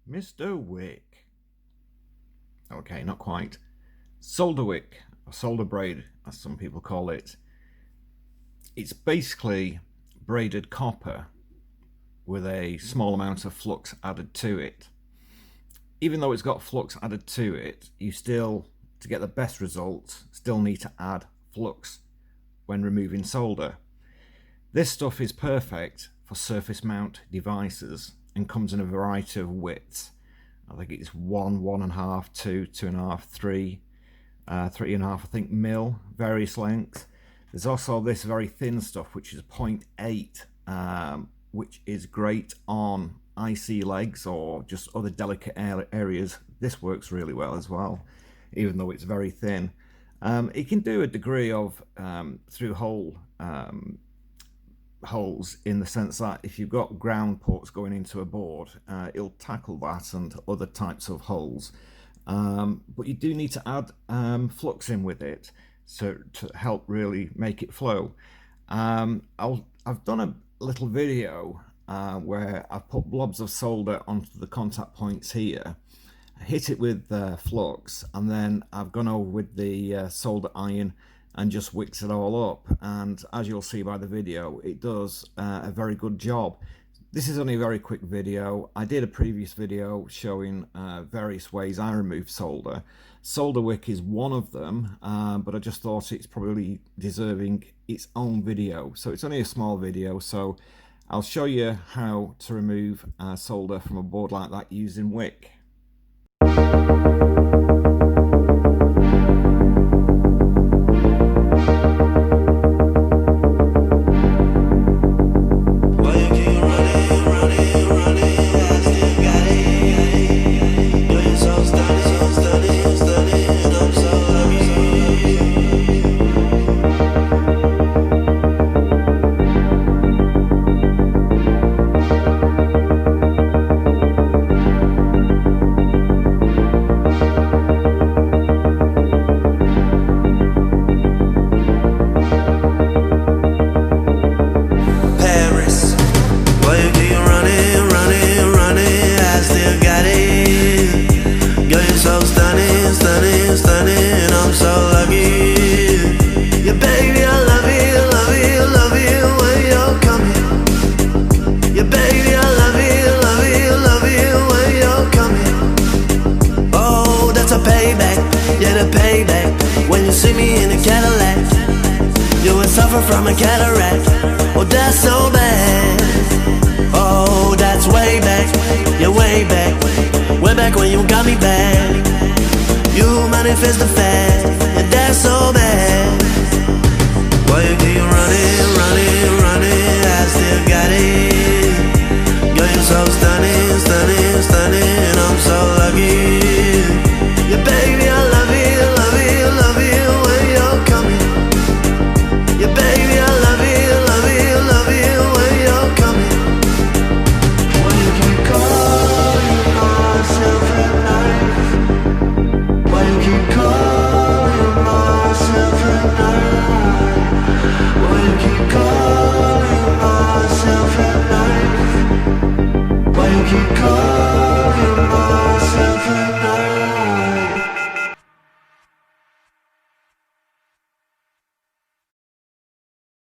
Mr. Wick. Okay, not quite. Solder wick, or solder braid, as some people call it. It's basically braided copper with a small amount of flux added to it. Even though it's got flux added to it, you still, to get the best results, still need to add flux when removing solder. This stuff is perfect for surface mount devices and comes in a variety of widths. I think it's 1, 1.5, 2, 2.5, 3, 3.5, I think mil, various lengths. There's also this very thin stuff which is 0.8, which is great on icy legs or just other delicate areas. This works really well as well, even though it's very thin. It can do a degree of through holes, in the sense that if you've got ground ports going into a board, it'll tackle that and other types of holes. But you do need to add flux in with it so to help really make it flow. I've done a little video where I've put blobs of solder onto the contact points here, hit it with flux, and then I've gone over with the solder iron and just wicks it all up, and as you'll see by the video, it does a very good job. This is only a very quick video. I did a previous video showing various ways I remove solder. Solder wick is one of them, but I just thought it's probably deserving its own video. So it's only a small video, so I'll show you how to remove solder from a board like that using wick. Suffer from a cataract. Oh, that's so bad. Oh, that's way back. Yeah, way back. Way back when you got me back. You manifest the fact. Yeah, that's so bad.